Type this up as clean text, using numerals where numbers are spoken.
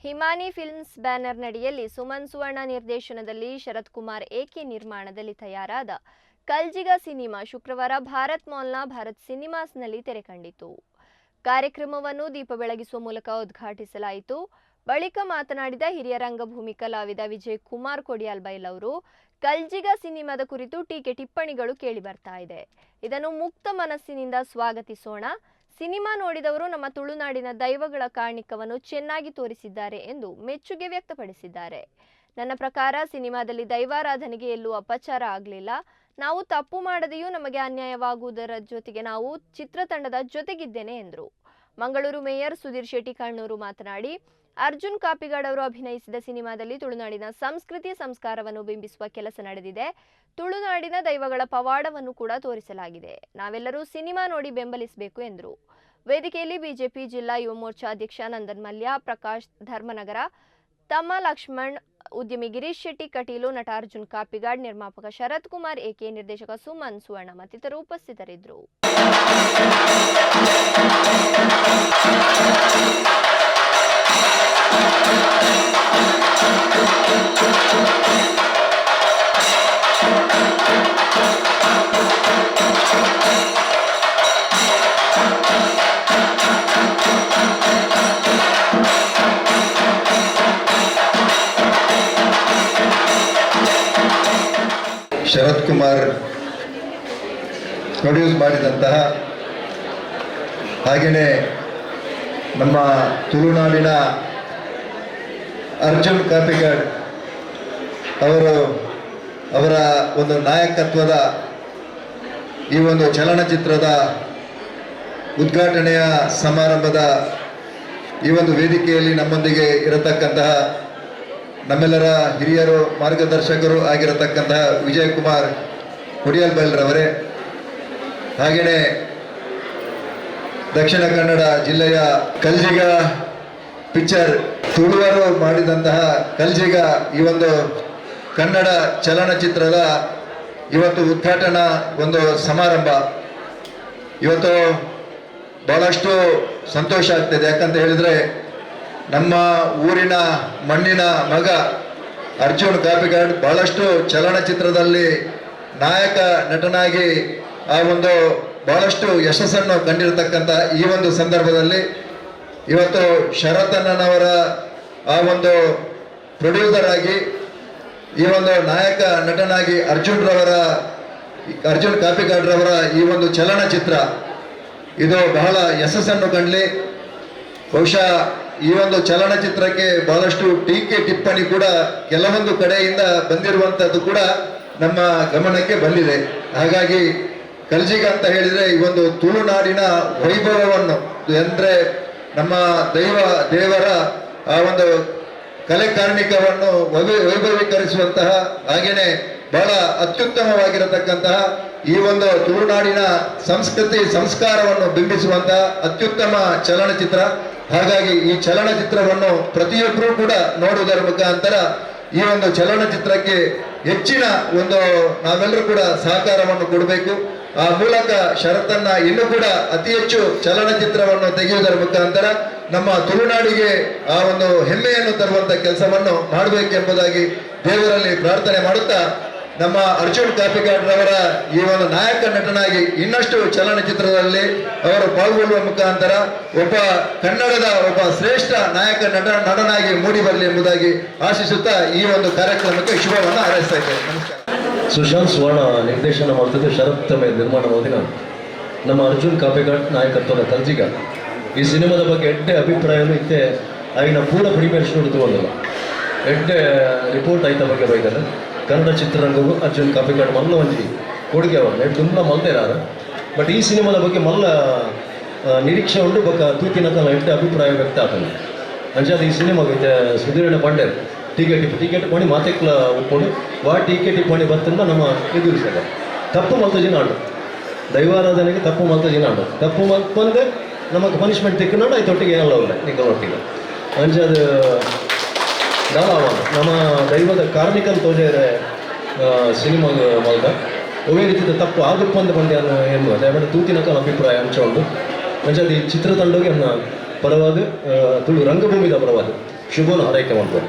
Himani films banner ನಡಿಯಲ್ಲಿ Suman ಸುವರ್ಣ ನಿರ್ದೇಶನದಲ್ಲಿ Sharath Kumar A K ನಿರ್ಮಾಣದಲ್ಲಿ ತಯಾರಾದ ಕಲ್ಜಿಗ ಸಿನಿಮಾ ಶುಕ್ರವಾರ ಭಾರತ್ ಮಾಲ್ನ ಭಾರತ್ ಸಿನಿಮಾಸ್ನಲ್ಲಿ ತೆರೆ ಕಂಡಿತು. ಕಾರ್ಯಕ್ರಮವನ್ನು ದೀಪ ಬೆಳಗಿಸುವ ಮೂಲಕ ಉದ್ಘಾಟಿಸಲಾಯಿತು. ಬಳಿಕ ಮಾತನಾಡಿದ ಹಿರಿಯ ರಂಗಭೂಮಿ ಕಲಾವಿದ ವಿಜಯ್ ಕುಮಾರ್ ಕೊಡಿಯಾಲ್ಬೈಲ್ ಅವರು, ಕಲ್ಜಿಗ ಸಿನಿಮಾದ ಕುರಿತು ಟೀಕೆ ಟಿಪ್ಪಣಿಗಳು ಕೇಳಿ ಬರ್ತಾ ಇದೆ. ಇದನ್ನು ಮುಕ್ತ ಮನಸ್ಸಿನಿಂದ ಸ್ವಾಗತಿಸೋಣ. ಸಿನಿಮಾ ನೋಡಿದವರು ನಮ್ಮ ತುಳುನಾಡಿನ ದೈವಗಳ ಕಾಣಿಕವನ್ನು ಚೆನ್ನಾಗಿ ತೋರಿಸಿದ್ದಾರೆ ಎಂದು ಮೆಚ್ಚುಗೆ ವ್ಯಕ್ತಪಡಿಸಿದ್ದಾರೆ. ನನ್ನ ಪ್ರಕಾರ ಸಿನಿಮಾದಲ್ಲಿ ದೈವಾರಾಧನೆಗೆ ಎಲ್ಲೂ ಅಪಚಾರ ಆಗಲಿಲ್ಲ. ನಾವು ತಪ್ಪು ಮಾಡದೆಯೂ ನಮಗೆ ಅನ್ಯಾಯವಾಗುವುದರ ಜೊತೆಗೆ ನಾವು ಚಿತ್ರತಂಡದ ಜೊತೆಗಿದ್ದೇನೆ ಎಂದರು. ಮಂಗಳೂರು ಮೇಯರ್ ಸುಧೀರ್ ಶೆಟ್ಟಿ ಕಣ್ಣೂರು ಮಾತನಾಡಿ, ಅರ್ಜುನ್ ಕಾಪಿಗಾಡ್ ಅವರು ಅಭಿನಯಿಸಿದ ಸಿನಿಮಾದಲ್ಲಿ ತುಳುನಾಡಿನ ಸಂಸ್ಕೃತಿ ಸಂಸ್ಕಾರವನ್ನು ಬಿಂಬಿಸುವ ಕೆಲಸ ನಡೆದಿದೆ. ತುಳುನಾಡಿನ ದೈವಗಳ ಪವಾಡವನ್ನು ಕೂಡ ತೋರಿಸಲಾಗಿದೆ. ನಾವೆಲ್ಲರೂ ಸಿನಿಮಾ ನೋಡಿ ಬೆಂಬಲಿಸಬೇಕು ಎಂದರು. ವೇದಿಕೆಯಲ್ಲಿ ಬಿಜೆಪಿ ಜಿಲ್ಲಾ ಯುವ ಮೋರ್ಚಾ ಅಧ್ಯಕ್ಷ ನಂದನ್ ಮಲ್ಯ, ಪ್ರಕಾಶ್ ಧರ್ಮನಗರ, ತಮ್ಮ ಲಕ್ಷ್ಮಣ್, ಉದ್ಯಮಿ ಗಿರೀಶ್ ಶೆಟ್ಟಿ ಕಟೀಲು, ನಟ ಅರ್ಜುನ್ ಕಾಪಿಗಾಡ್, ನಿರ್ಮಾಪಕ ಶರತ್ ಕುಮಾರ್ ಎಕೆ, ನಿರ್ದೇಶಕ ಸುಮನ್ ಸುವರ್ಣ ಮತ್ತಿತರರು ಉಪಸ್ಥಿತರಿದ್ದರು. ಶರತ್ ಕುಮಾರ್ ಪ್ರೊಡ್ಯೂಸ್ ಮಾಡಿದಂತಹ ಹಾಗೆಯೇ ನಮ್ಮ ತುಳುನಾಡಿನ ಅರ್ಜುನ್ ಕಾಪಿಗಾಡ್ ಅವರ ಒಂದು ನಾಯಕತ್ವದ ಈ ಒಂದು ಚಲನಚಿತ್ರದ ಉದ್ಘಾಟನೆಯ ಸಮಾರಂಭದ ಈ ಒಂದು ವೇದಿಕೆಯಲ್ಲಿ ನಮ್ಮೊಂದಿಗೆ ಇರತಕ್ಕಂತಹ ನಮ್ಮೆಲ್ಲರ ಹಿರಿಯರು, ಮಾರ್ಗದರ್ಶಕರು ಆಗಿರತಕ್ಕಂತಹ ವಿಜಯ್ ಕುಮಾರ್ ಕೊಡಿಯಾಲ್ಬೈಲ್ರವರೇ, ಹಾಗೆಯೇ ದಕ್ಷಿಣ ಕನ್ನಡ ಜಿಲ್ಲೆಯ ಕಲ್ಜಿಗ ಪಿಕ್ಚರ್ ತುಳುವರು ಮಾಡಿದಂತಹ ಕಲ್ಜಿಗ ಈ ಒಂದು ಕನ್ನಡ ಚಲನಚಿತ್ರದ ಇವತ್ತು ಉದ್ಘಾಟನಾ ಒಂದು ಸಮಾರಂಭ. ಇವತ್ತು ಬಹಳಷ್ಟು ಸಂತೋಷ ಆಗ್ತಿದೆ. ಯಾಕಂತ ಹೇಳಿದರೆ ನಮ್ಮ ಊರಿನ ಮಣ್ಣಿನ ಮಗ ಅರ್ಜುನ್ ಕಾಪಿಗಾಡ್ ಬಹಳಷ್ಟು ಚಲನಚಿತ್ರದಲ್ಲಿ ನಾಯಕ ನಟನಾಗಿ ಆ ಒಂದು ಬಹಳಷ್ಟು ಯಶಸ್ಸನ್ನು ಕಂಡಿರತಕ್ಕಂಥ ಈ ಒಂದು ಸಂದರ್ಭದಲ್ಲಿ ಇವತ್ತು ಶರತಣ್ಣನವರ ಆ ಒಂದು ಪ್ರೊಡ್ಯೂಸರ್ ಆಗಿ ಈ ಒಂದು ನಾಯಕ ನಟನಾಗಿ ಅರ್ಜುನ್ ಕಾಪಿಗಾಡ್ರವರ ಈ ಒಂದು ಚಲನಚಿತ್ರ ಇದು ಬಹಳ ಯಶಸ್ಸನ್ನು ಕಂಡಲಿ. ಬಹುಶಃ ಈ ಒಂದು ಚಲನಚಿತ್ರಕ್ಕೆ ಬಹಳಷ್ಟು ಟೀಕೆ ಟಿಪ್ಪಣಿ ಕೂಡ ಕೆಲವೊಂದು ಕಡೆಯಿಂದ ಬಂದಿರುವಂಥದ್ದು ಕೂಡ ನಮ್ಮ ಗಮನಕ್ಕೆ ಬಂದಿದೆ. ಹಾಗಾಗಿ ಕಲ್ಜಿಗ ಅಂತ ಹೇಳಿದರೆ ಈ ಒಂದು ತುಳುನಾಡಿನ ವೈಭವವನ್ನು ಅಂದರೆ ನಮ್ಮ ದೇವರ ಆ ಒಂದು ಕಲೆ ಕಾರ್ಮಿಕವನ್ನು ವೈಭವೀಕರಿಸುವಂತಹ ಹಾಗೆಯೇ ಬಹಳ ಅತ್ಯುತ್ತಮವಾಗಿರತಕ್ಕಂತಹ ಈ ಒಂದು ತುಳುನಾಡಿನ ಸಂಸ್ಕೃತಿ ಸಂಸ್ಕಾರವನ್ನು ಬಿಂಬಿಸುವಂತಹ ಅತ್ಯುತ್ತಮ ಚಲನಚಿತ್ರ. ಹಾಗಾಗಿ ಈ ಚಲನಚಿತ್ರವನ್ನು ಪ್ರತಿಯೊಬ್ಬರೂ ಕೂಡ ನೋಡುವುದರ ಮುಖಾಂತರ ಈ ಒಂದು ಚಲನಚಿತ್ರಕ್ಕೆ ಹೆಚ್ಚಿನ ಒಂದು ನಾವೆಲ್ಲರೂ ಕೂಡ ಸಹಕಾರವನ್ನು ಕೊಡಬೇಕು. ಆ ಮೂಲಕ ಶರತ್ತನ್ನ ಇನ್ನೂ ಕೂಡ ಅತಿ ಹೆಚ್ಚು ಚಲನಚಿತ್ರವನ್ನು ತೆಗೆಯುವುದರ ಮುಖಾಂತರ ನಮ್ಮ ತುಳುನಾಡಿಗೆ ಆ ಒಂದು ಹೆಮ್ಮೆಯನ್ನು ತರುವಂತ ಕೆಲಸವನ್ನು ಮಾಡಬೇಕೆಂಬುದಾಗಿ ದೇವರಲ್ಲಿ ಪ್ರಾರ್ಥನೆ ಮಾಡುತ್ತಾ, ನಮ್ಮ ಅರ್ಜುನ್ ಕಾಪಿಗಾಡ್ರವರ ಈ ಒಂದು ನಾಯಕ ನಟನಾಗಿ ಇನ್ನಷ್ಟು ಚಲನಚಿತ್ರದಲ್ಲಿ ಅವರು ಪಾಲ್ಗೊಳ್ಳುವ ಮುಖಾಂತರ ಕನ್ನಡದ ಒಬ್ಬ ಶ್ರೇಷ್ಠ ನಾಯಕ ನಟನಾಗಿ ಮೂಡಿ ಬರಲಿ ಎಂಬುದಾಗಿ ಆಶಿಸುತ್ತಾ ಈ ಒಂದು ಕಾರ್ಯಕ್ರಮಕ್ಕೆ ಶುಭವನ್ನು ಹಾರೈಸ್ತಾ ಇದ್ದೇನೆ. ನಮಸ್ಕಾರ. ಸುಶಾಂತ್ ಸುವರ್ಣ ನಿರ್ದೇಶನ ಮಾಡ್ತಿದ್ದು, ಶರತ್ ನಿರ್ಮಾಣ ಮಾಡಿದ ನಮ್ಮ ಅರ್ಜುನ್ ಕಾಪಿಗಾಡ್ ನಾಯಕತ್ವದ ಕಲ್ಜಿಗ ಈ ಸಿನಿಮಾದ ಬಗ್ಗೆ ಎಡ್ಡೆ ಅಭಿಪ್ರಾಯನೂ ಇತ್ತೆ. ಆಗಿನ ಪೂರ ಪ್ರೀಮಿಯರ್ ಶೋ ತಗೊಂಡಲ್ಲ ಎಡ್ಡೆ ರಿಪೋರ್ಟ್ ಆಯ್ತ ಬಗ್ಗೆ ಬೈದರೆ ಕನ್ನಡ ಚಿತ್ರರಂಗವು ಅರ್ಜುನ್ ಕಾಪಿಗಾಡ್ ಮಲ್ಲ ಒಂಜಿ ಕೊಡುಗೆ ಅವ ತುಂಬ ಮಲ್ದೇನಾರ. ಬಟ್ ಈ ಸಿನಿಮಾದ ಬಗ್ಗೆ ಮಲ್ಲ ನಿರೀಕ್ಷೆ ಉಂಟು ಬೊಕ್ಕ ತೂತಿನ ಕಾಲ ಎಡ್ಡೆ ಅಭಿಪ್ರಾಯ ವ್ಯಕ್ತ ಆಗ್ತದೆ. ಅಂಚಾದ ಈ ಸಿನಿಮಾಗೆ ಸುಧೀರಣ್ಣ ಪಾಂಡೆ ಟಿಕೆಟ್ ಮಾಡಿ ಮಾತೆಕ್ಲ ಒಪ್ಕೊಂಡು ಟೀಕೆ ಟಿಪ್ಪಣಿ ಬರ್ತಂದ ನಮ್ಮ ಎದುರಿಸಲ್ಲ ತಪ್ಪು ಮಲ್ತ ಜನ ಆಡು ದೈವಾರಾಧನೆಗೆ ತಪ್ಪು ಮಲ್ತ ಜನ ಆಡು ತಪ್ಪು ಮಲ್ಪಂದೆ ನಮಗೆ ಪನಿಷ್ಮೆಂಟ್ ತಿಕ್ಕನಾಡು ಆಯ್ತು ಒಟ್ಟಿಗೆ ಏನಲ್ಲ ಇಲ್ಲ ನಿಂಗೆ ಒಟ್ಟಿಗೆ ಅಂಚಾದ ನಮ್ಮ ದೈವದ ಕಾರ್ಮಿಕನ ತೋಜರೆ ಸಿನಿಮಾ ಮಲ್ದ ಒವೇ ರೀತಿಯ ತಪ್ಪು ಆಗುಪ್ಪಂದು ಬಂದೆ ಎನ್ನುವ ದಯಮಾಡಿ ತೂತಿನ ಕಾಲ ಅಭಿಪ್ರಾಯ ಅಂಚ ಉಂಟು. ಅಂಚಾದ ಈ ಚಿತ್ರತಂಡಗೆ ನನ್ನ ಪರವಾದ ತುಳು ರಂಗಭೂಮಿದ ಪರವಾದ ಶುಭನ ಹಾರೈಕೆ ಮಾಡ್ತಾರೆ.